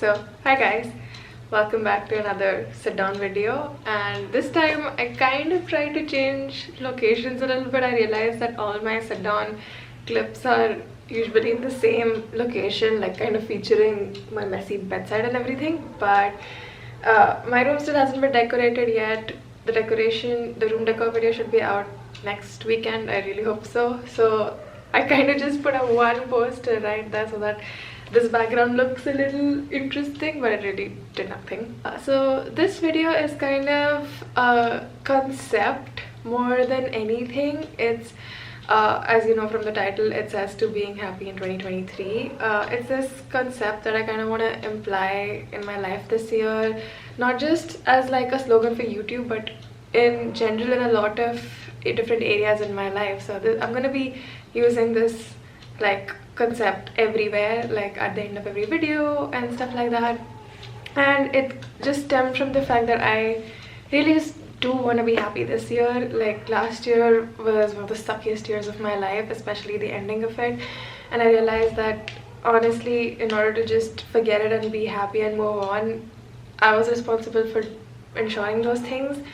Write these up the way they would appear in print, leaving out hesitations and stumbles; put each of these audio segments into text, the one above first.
So hi guys, welcome back to another sit down video, and this time I kind of tried to change locations a little bit. I realized that all my sit down clips are usually in the same location, like kind of featuring my messy bedside and everything, but my room still hasn't been decorated yet. The room decor video should be out next weekend. I really hope so. So I kind of just put a one poster right there so that this background looks a little interesting, but it really did nothing. So this video is kind of a concept more than anything. It's as you know from the title, it says to being happy in 2023. It's this concept that I kind of want to imply in my life this year, not just as like a slogan for YouTube, but in general in a lot of different areas in my life. So I'm going to be using this like concept everywhere, like at the end of every video and stuff like that. And it just stemmed from the fact that I really just do want to be happy this year. Like last year was one of the suckiest years of my life, especially the ending of it, and I realized that honestly, in order to just forget it and be happy and move on, I was responsible for ensuring those things.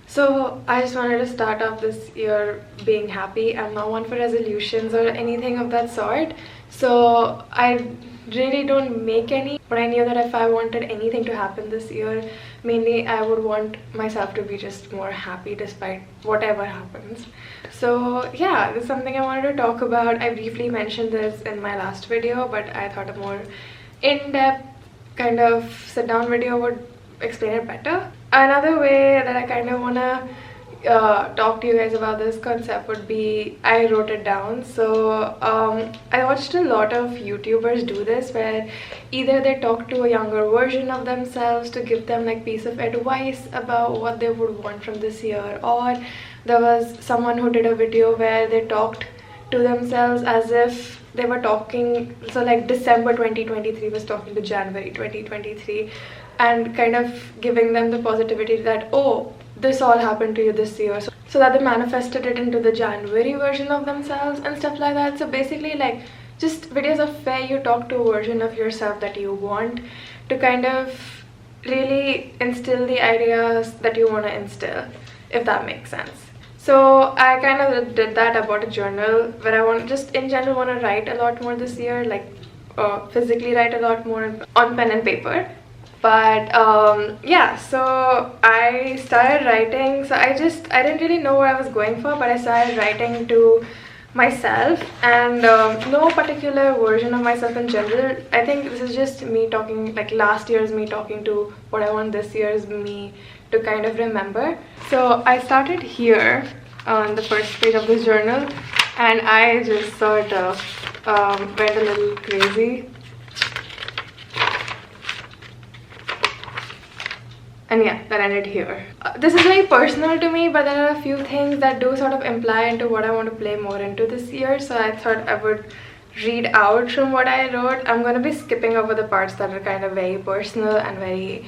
So I just wanted to start off this year being happy. I'm not one for resolutions or anything of that sort, so I really don't make any, but I knew that if I wanted anything to happen this year, mainly I would want myself to be just more happy despite whatever happens. So yeah, this is something I wanted to talk about. I briefly mentioned this in my last video, but I thought a more in-depth kind of sit down video would explain it better. Another way that I kind of want to talk to you guys about this concept would be, I wrote it down. So I watched a lot of YouTubers do this, where either they talk to a younger version of themselves to give them like piece of advice about what they would want from this year, or there was someone who did a video where they talked to themselves as if they were talking, so like December 2023 was talking to January 2023, and kind of giving them the positivity that, oh, this all happened to you this year, so that they manifested it into the January version of themselves and stuff like that. So basically, like, just videos of where you talk to a version of yourself that you want, to kind of really instill the ideas that you want to instill, if that makes sense. So I kind of did that. I bought a journal where I want, just in general, want to write a lot more this year, like physically write a lot more on pen and paper. But yeah, so I started writing. So I didn't really know what I was going for, but I started writing to myself, and no particular version of myself in general. I think this is just me talking, like last year's me talking to what I want this year's me to kind of remember. So I started here on the first page of this journal, and I just sort of went a little crazy. And yeah, that ended here. This is very personal to me, but there are a few things that do sort of imply into what I want to play more into this year. So I thought I would read out from what I wrote. I'm going to be skipping over the parts that are kind of very personal and very,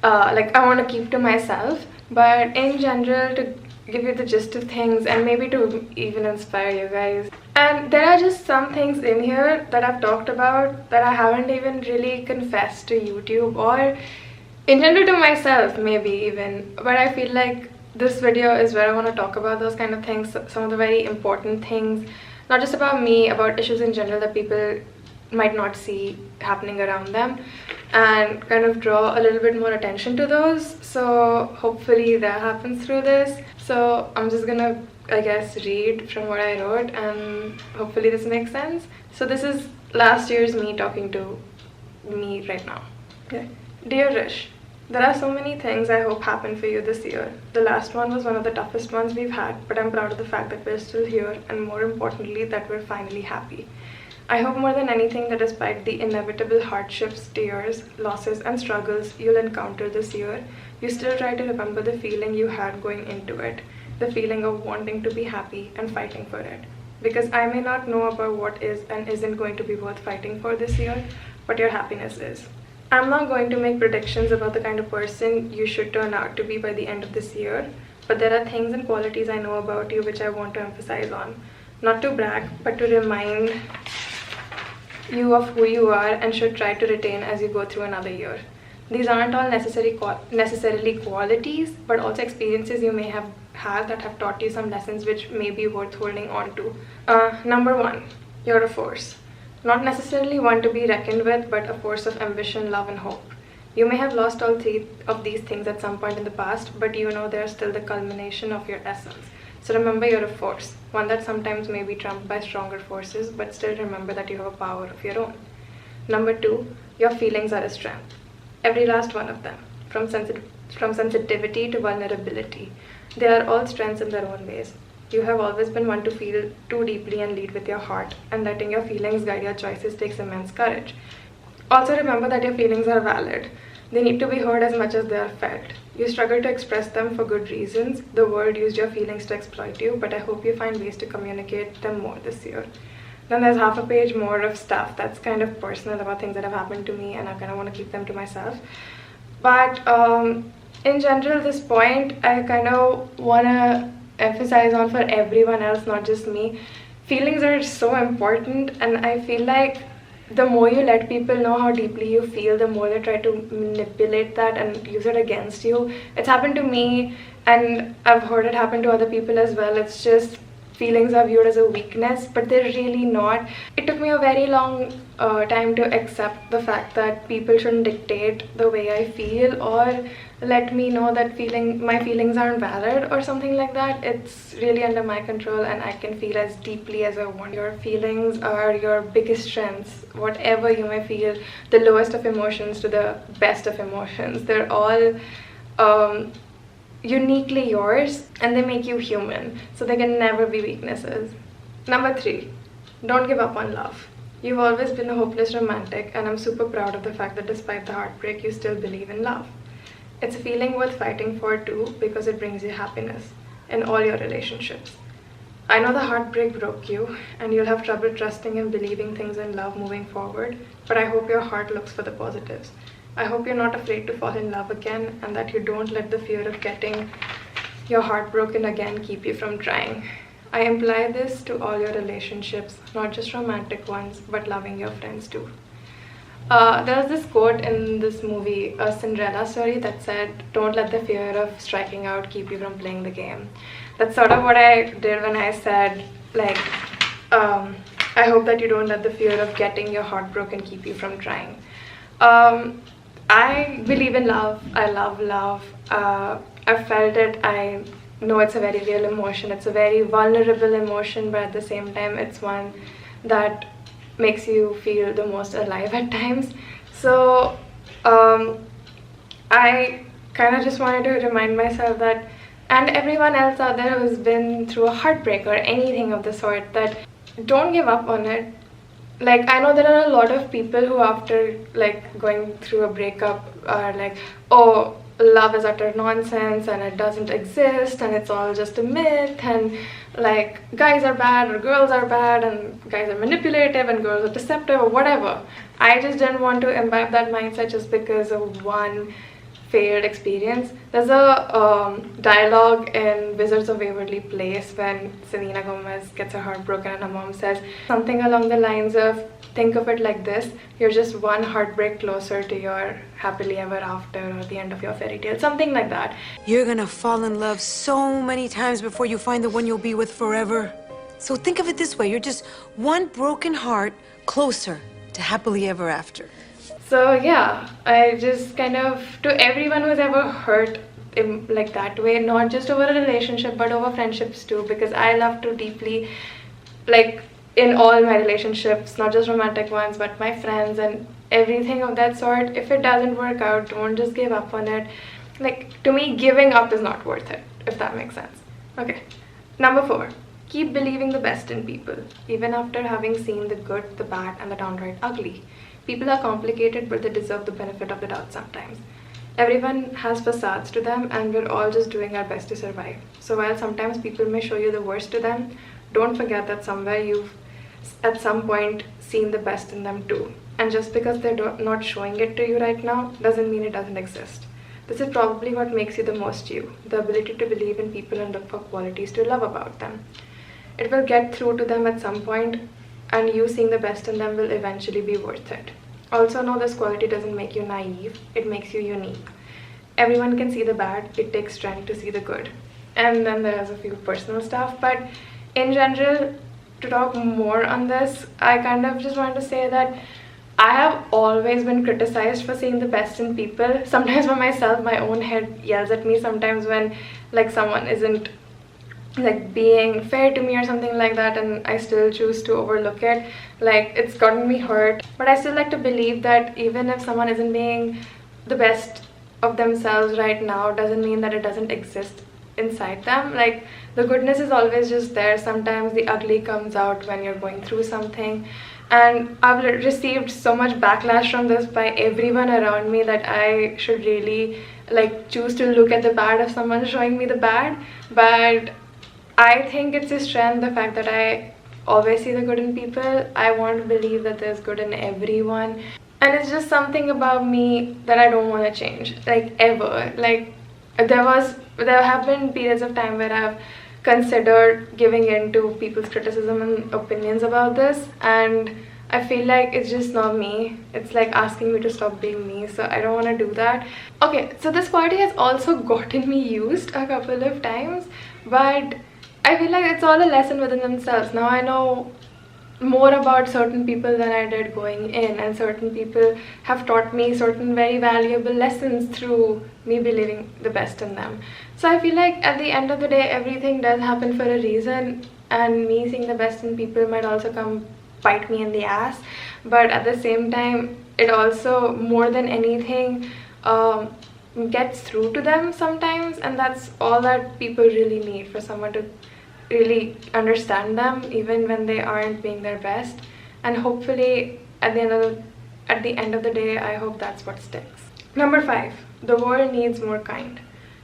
like, I want to keep to myself. But in general, to give you the gist of things and maybe to even inspire you guys. And there are just some things in here that I've talked about that I haven't even really confessed to YouTube, or in general to myself maybe even, but I feel like this video is where I want to talk about those kind of things, some of the very important things, not just about me, about issues in general that people might not see happening around them, and kind of draw a little bit more attention to those. So hopefully that happens through this. So I'm just gonna, I guess, read from what I wrote, and hopefully this makes sense. So this is last year's me talking to me right now. Okay. Dear Rish, there are so many things I hope happen for you this year. The last one was one of the toughest ones we've had, but I'm proud of the fact that we're still here, and more importantly, that we're finally happy. I hope more than anything that despite the inevitable hardships, tears, losses, and struggles you'll encounter this year, you still try to remember the feeling you had going into it, the feeling of wanting to be happy and fighting for it. Because I may not know about what is and isn't going to be worth fighting for this year, but your happiness is. I'm not going to make predictions about the kind of person you should turn out to be by the end of this year, but there are things and qualities I know about you which I want to emphasize on. Not to brag, but to remind you of who you are and should try to retain as you go through another year. These aren't all necessarily qualities, but also experiences you may have had that have taught you some lessons which may be worth holding on to. Number one, you're a force. Not necessarily one to be reckoned with, but a force of ambition, love, and hope. You may have lost all three of these things at some point in the past, but you know they're still the culmination of your essence. So remember, you're a force, one that sometimes may be trumped by stronger forces, but still remember that you have a power of your own. Number two, your feelings are a strength. Every last one of them, from sensitivity to vulnerability. They are all strengths in their own ways. You have always been one to feel too deeply and lead with your heart, and letting your feelings guide your choices takes immense courage. Also remember that your feelings are valid. They need to be heard as much as they are felt. You struggle to express them for good reasons. The world used your feelings to exploit you, but I hope you find ways to communicate them more this year. Then there's half a page more of stuff that's kind of personal about things that have happened to me, and I kind of want to keep them to myself. But in general, this point I kind of want to emphasize on for everyone else, not just me. Feelings are so important, and I feel like the more you let people know how deeply you feel, the more they try to manipulate that and use it against you. It's happened to me, and I've heard it happen to other people as well. It's just feelings are viewed as a weakness, but they're really not. It took me a very long time to accept the fact that people shouldn't dictate the way I feel or let me know that my feelings aren't valid or something like that. It's really under my control, and I can feel as deeply as I want. Your feelings are your biggest strengths. Whatever you may feel, the lowest of emotions to the best of emotions, they're all uniquely yours, and they make you human, so they can never be weaknesses. Number three, don't give up on love. You've always been a hopeless romantic, and I'm super proud of the fact that despite the heartbreak, you still believe in love. It's a feeling worth fighting for too, because it brings you happiness in all your relationships. I know the heartbreak broke you, and you'll have trouble trusting and believing things in love moving forward, but I hope your heart looks for the positives. I hope you're not afraid to fall in love again, and that you don't let the fear of getting your heart broken again keep you from trying. I imply this to all your relationships, not just romantic ones, but loving your friends too. There was this quote in this movie, a Cinderella story, that said, "Don't let the fear of striking out keep you from playing the game." That's sort of what I did when I said, like, I hope that you don't let the fear of getting your heart broken keep you from trying. I believe in love. I love love. I've felt it. I know it's a very real emotion. It's a very vulnerable emotion, but at the same time, it's one that makes you feel the most alive at times. So I kind of just wanted to remind myself that, and everyone else out there who's been through a heartbreak or anything of the sort, that don't give up on it. Like, I know there are a lot of people who, after like going through a breakup, are like, oh, love is utter nonsense and it doesn't exist and it's all just a myth, and like guys are bad or girls are bad and guys are manipulative and girls are deceptive or whatever. I just didn't want to imbibe that mindset just because of one failed experience. There's a dialogue in Wizards of Waverly Place when Selena Gomez gets her heart broken and her mom says something along the lines of, think of it like this, you're just one heartbreak closer to your happily ever after or the end of your fairy tale, something like that. You're gonna fall in love so many times before you find the one you'll be with forever. So think of it this way, you're just one broken heart closer to happily ever after. So yeah, I just kind of, to everyone who's ever hurt in like that way, not just over a relationship but over friendships too, because I love to deeply, like in all my relationships, not just romantic ones but my friends and everything of that sort, if it doesn't work out, don't just give up on it. Like, to me, giving up is not worth it, if that makes sense. Okay, number 4, keep believing the best in people, even after having seen the good, the bad, and the downright ugly. People are complicated, but they deserve the benefit of the doubt sometimes. Everyone has facades to them, and we're all just doing our best to survive. So while sometimes people may show you the worst to them, don't forget that somewhere you've at some point seen the best in them too. And just because they're not showing it to you right now doesn't mean it doesn't exist. This is probably what makes you the most you, the ability to believe in people and look for qualities to love about them. It will get through to them at some point, and you seeing the best in them will eventually be worth it. Also know this quality doesn't make you naive, it makes you unique. Everyone can see the bad, it takes strength to see the good. And then there's a few personal stuff, but in general, to talk more on this, I kind of just wanted to say that I have always been criticized for seeing the best in people. Sometimes by myself, my own head yells at me sometimes when like someone isn't like being fair to me or something like that, and I still choose to overlook it. Like, it's gotten me hurt, but I still like to believe that even if someone isn't being the best of themselves right now, doesn't mean that it doesn't exist inside them. Like, the goodness is always just there. Sometimes the ugly comes out when you're going through something, and I've received so much backlash from this by everyone around me that I should really like choose to look at the bad if someone's showing me the bad. But I think it's a strength, the fact that I always see the good in people. I want to believe that there's good in everyone, and it's just something about me that I don't want to change, like, ever. Like, there have been periods of time where I've considered giving in to people's criticism and opinions about this, and I feel like it's just not me. It's like asking me to stop being me, so I don't want to do that. Okay, so this quality has also gotten me used a couple of times, but I feel like it's all a lesson within themselves. Now I know more about certain people than I did going in, and certain people have taught me certain very valuable lessons through me believing the best in them. So I feel like at the end of the day, everything does happen for a reason, and me seeing the best in people might also come bite me in the ass, but at the same time, it also, more than anything, gets through to them sometimes, and that's all that people really need, for someone to really understand them even when they aren't being their best. And hopefully at the end of the day, I hope that's what sticks. Number 5, the world needs more kind.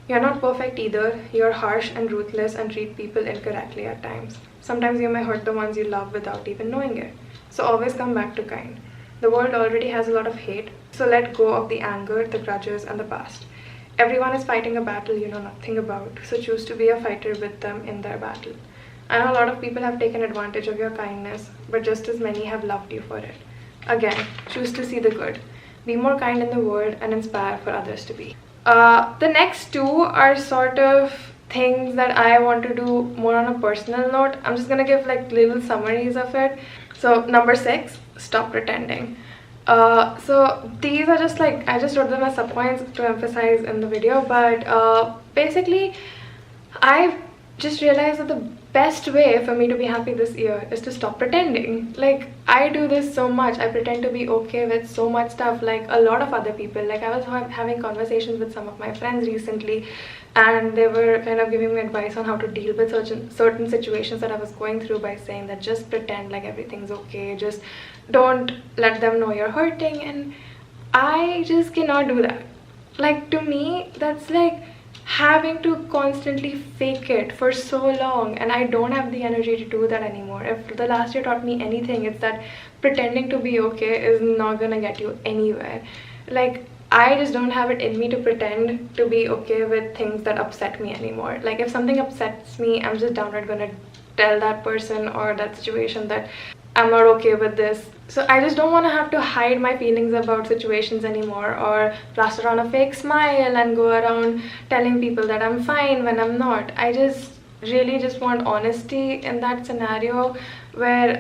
You're not perfect either. You're harsh and ruthless and treat people incorrectly at times. Sometimes you may hurt the ones you love without even knowing it. So always come back to kind. The world already has a lot of hate, so let go of the anger, the grudges, and the past. Everyone is fighting a battle you know nothing about, so choose to be a fighter with them in their battle. I know a lot of people have taken advantage of your kindness, but just as many have loved you for it. Again, choose to see the good. Be more kind in the world and inspire for others to be. The next two are sort of things that I want to do more on a personal note. I'm just gonna give like little summaries of it. So number 6, stop pretending. So these are just like, I just wrote them as subpoints to emphasize in the video, but basically I've just realized that the best way for me to be happy this year is to stop pretending. Like, I do this so much. I pretend to be okay with so much stuff, like a lot of other people. Like, I was having conversations with some of my friends recently, and they were kind of giving me advice on how to deal with certain situations that I was going through, by saying that just pretend like everything's okay, just don't let them know you're hurting. And I just cannot do that. Like, to me, that's like having to constantly fake it for so long, and I don't have the energy to do that anymore. If the last year taught me anything, it's that pretending to be okay is not gonna get you anywhere. Like, I just don't have it in me to pretend to be okay with things that upset me anymore. Like, if something upsets me, I'm just downright gonna tell that person or that situation that I'm not okay with this. So I just don't want to have to hide my feelings about situations anymore, or plaster on a fake smile and go around telling people that I'm fine when I'm not. I just really just want honesty in that scenario, where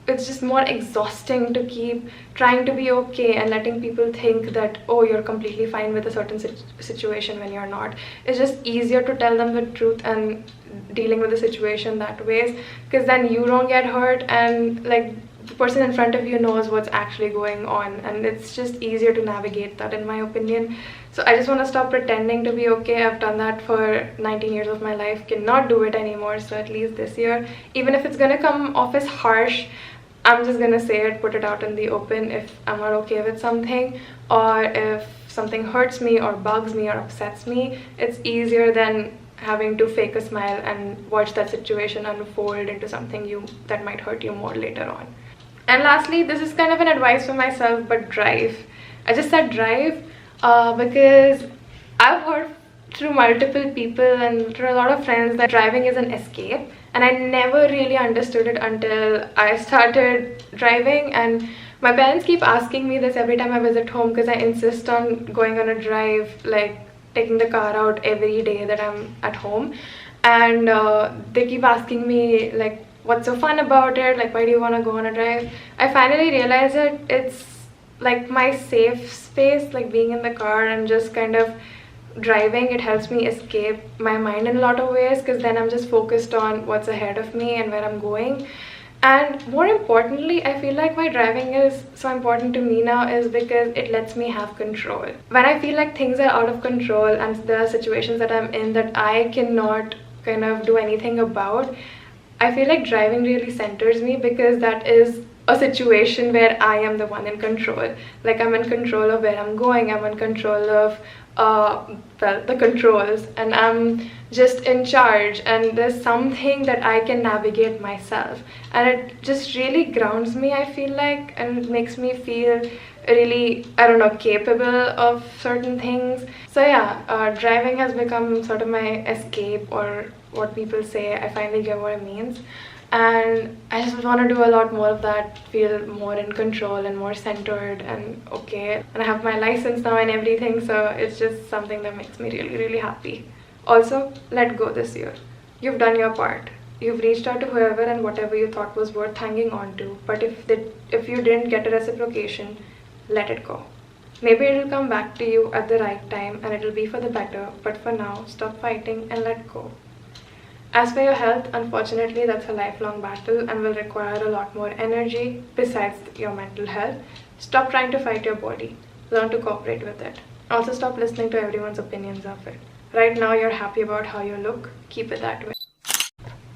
it's just more exhausting to keep trying to be okay and letting people think that, oh, you're completely fine with a certain situation when you're not. It's just easier to tell them the truth and dealing with the situation that way, because then you don't get hurt, and like the person in front of you knows what's actually going on, and it's just easier to navigate that, in my opinion. So I just want to stop pretending to be okay. I've done that for 19 years of my life, cannot do it anymore. So at least this year, even if it's gonna come off as harsh, I'm just gonna say it, put it out in the open if I'm not okay with something, or if something hurts me or bugs me or upsets me. It's easier than having to fake a smile and watch that situation unfold into something that might hurt you more later on. And lastly, this is kind of an advice for myself, but drive. I just said drive because I've heard through multiple people and through a lot of friends that driving is an escape, and I never really understood it until I started driving. And my parents keep asking me this every time I visit home, because I insist on going on a drive, like taking the car out every day that I'm at home. And they keep asking me like, what's so fun about it, like why do you want to go on a drive? I finally realized that it's like my safe space, like being in the car and just kind of driving. It helps me escape my mind in a lot of ways, because then I'm just focused on what's ahead of me and where I'm going. And more importantly, I feel like why driving is so important to me now is because it lets me have control. When I feel like things are out of control and there are situations that I'm in that I cannot kind of do anything about, I feel like driving really centers me, because that is a situation where I am the one in control. Like I'm in control of where I'm going, I'm in control of well, the controls, and I'm just in charge, and there's something that I can navigate myself, and it just really grounds me, I feel like, and it makes me feel really, I don't know, capable of certain things. So yeah, driving has become sort of my escape, or what people say. I finally get what it means, and I just want to do a lot more of that, feel more in control and more centered and okay. And I have my license now and everything, so it's just something that makes me really, really happy. Also, let go this year. You've done your part. You've reached out to whoever and whatever you thought was worth hanging on to. But if you didn't get a reciprocation, let it go. Maybe it'll come back to you at the right time and it'll be for the better. But for now, stop fighting and let go. As for your health, unfortunately, that's a lifelong battle and will require a lot more energy besides your mental health. Stop trying to fight your body. Learn to cooperate with it. Also, stop listening to everyone's opinions of it. Right now, you're happy about how you look. Keep it that way.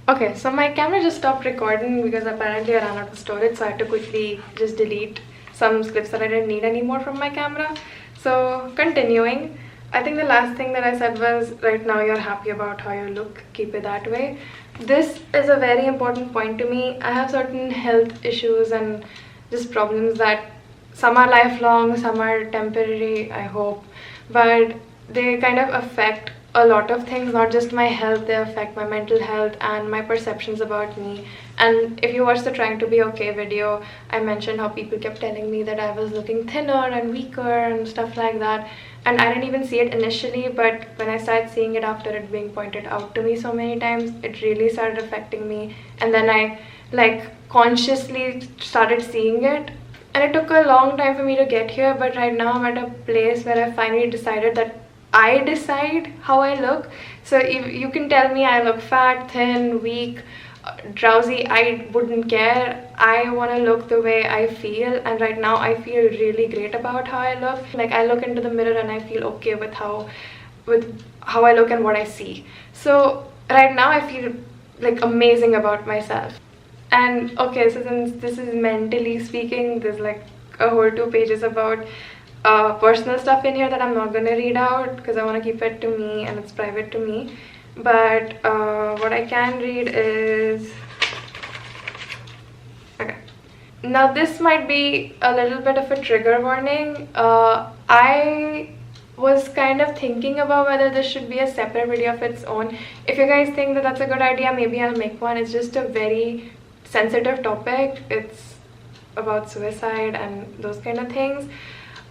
Okay, so my camera just stopped recording because apparently I ran out of storage, so I had to quickly just delete some clips that I didn't need anymore from my camera. So, continuing. I think the last thing that I said was, right now you're happy about how you look, keep it that way. This is a very important point to me. I have certain health issues and just problems that some are lifelong, some are temporary, I hope. But they kind of affect a lot of things, not just my health, they affect my mental health and my perceptions about me. And if you watch the Trying to Be Okay video, I mentioned how people kept telling me that I was looking thinner and weaker and stuff like that. And I didn't even see it initially, but when I started seeing it after it being pointed out to me so many times, it really started affecting me. And then I consciously started seeing it. And it took a long time for me to get here, but right now I'm at a place where I finally decided that I decide how I look. So if you can tell me I look fat, thin, weak, drowsy, I wouldn't care. I want to look the way I feel, and right now I feel really great about how I look. Like I look into the mirror and I feel okay with how I look and what I see. So right now I feel like amazing about myself. And okay, so since this is mentally speaking, there's like a whole 2 pages about personal stuff in here that I'm not gonna read out because I want to keep it to me and it's private to me. But what I can read is, okay, now this might be a little bit of a trigger warning. I was kind of thinking about whether this should be a separate video of its own. If you guys think that that's a good idea, maybe I'll make one. It's just a very sensitive topic. It's about suicide and those kind of things.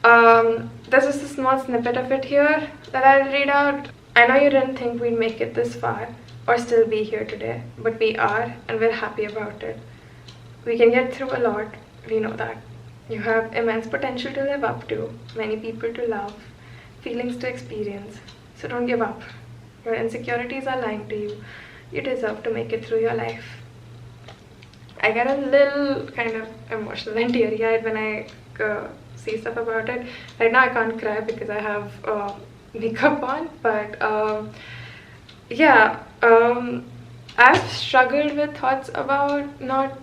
There's just a small snippet of it here that I'll read out. I know you didn't think we'd make it this far or still be here today, but we are, and we're happy about it. We can get through a lot, we know that. You have immense potential to live up to, many people to love, feelings to experience, so don't give up. Your insecurities are lying to you. You deserve to make it through your life. I get a little kind of emotional and teary-eyed when I see stuff about it. Right now I can't cry because I have makeup on, but yeah, I've struggled with thoughts about not,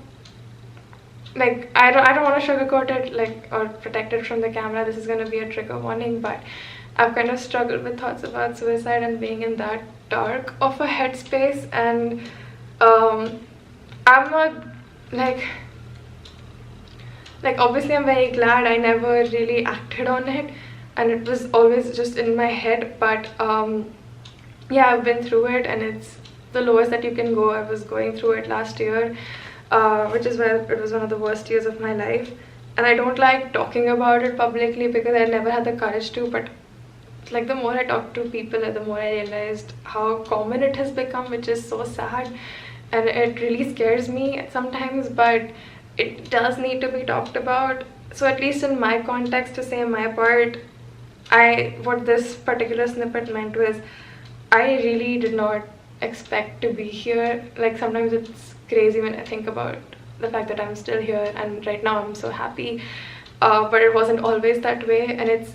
like, I don't want to sugarcoat it, like, or protect it from the camera. This is going to be a trigger warning, but I've kind of struggled with thoughts about suicide and being in that dark of a headspace. And I'm not like obviously I'm very glad I never really acted on it, and it was always just in my head. But yeah, I've been through it and it's the lowest that you can go. I was going through it last year, which is where it was one of the worst years of my life. And I don't like talking about it publicly because I never had the courage to, but like the more I talked to people, the more I realized how common it has become, which is so sad. And it really scares me sometimes, but it does need to be talked about. So at least in my context, to say my part, what this particular snippet meant was I really did not expect to be here. Like sometimes it's crazy when I think about the fact that I'm still here and right now I'm so happy, but it wasn't always that way. And it's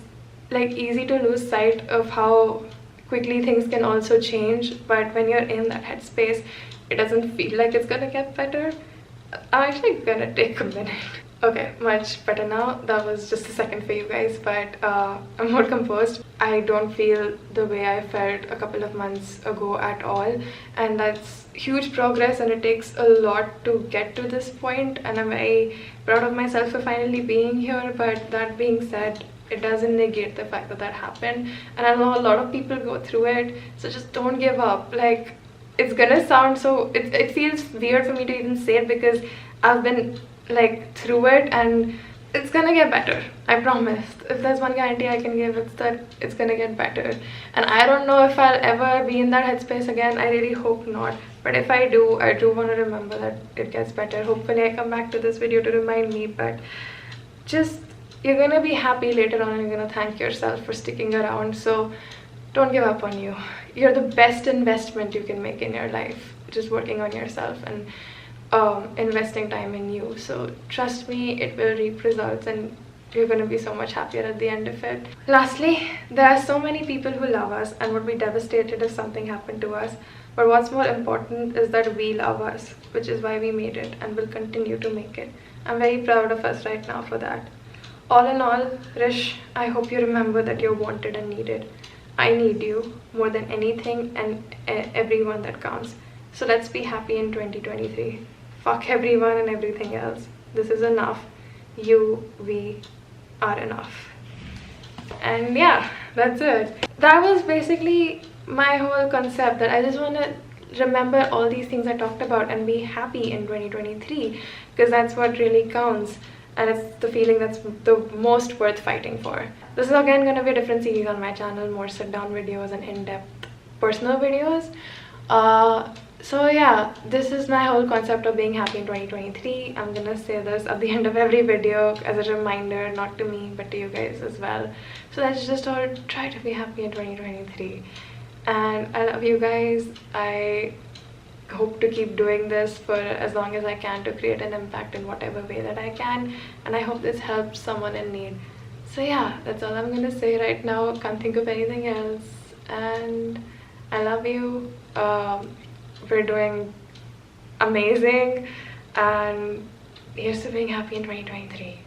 like easy to lose sight of how quickly things can also change, but when you're in that headspace, it doesn't feel like it's gonna get better. I'm actually gonna take a minute. Okay, much better now. That was just a second for you guys, but I'm more composed. I don't feel the way I felt a couple of months ago at all, and that's huge progress, and it takes a lot to get to this point, and I'm very proud of myself for finally being here. But that being said, it doesn't negate the fact that that happened, and I know a lot of people go through it, so just don't give up. Like, it's gonna sound so, it feels weird for me to even say it because I've been like through it, and it's gonna get better. I promise. If there's one guarantee I can give, it's that it's gonna get better. And I don't know if I'll ever be in that headspace again. I really hope not, but if I do want to remember that it gets better. Hopefully I come back to this video to remind me, but just, you're gonna be happy later on, and you're gonna thank yourself for sticking around. So don't give up on you. You're the best investment you can make in your life, just working on yourself and investing time in you. So trust me, it will reap results, and you're going to be so much happier at the end of it. Lastly, there are so many people who love us and would be devastated if something happened to us, but what's more important is that we love us, which is why we made it and will continue to make it. I'm very proud of us right now for that. All in all, Rish, I hope you remember that you're wanted and needed. I need you more than anything and everyone that counts. So let's be happy in 2023. Fuck everyone and everything else. This is enough. We are enough. And yeah, that's it. That was basically my whole concept, that I just want to remember all these things I talked about and be happy in 2023, because that's what really counts. And it's the feeling that's the most worth fighting for. This is again going to be a different series on my channel, more sit-down videos and in-depth personal videos. So yeah, this is my whole concept of being happy in 2023. I'm gonna say this at the end of every video as a reminder, not to me but to you guys as well. So let's just all try to be happy in 2023. And I love you guys. I hope to keep doing this for as long as I can to create an impact in whatever way that I can, and I hope this helps someone in need. So yeah, that's all I'm gonna say right now. Can't think of anything else, and I love you. We're doing amazing, and here's to being happy in 2023.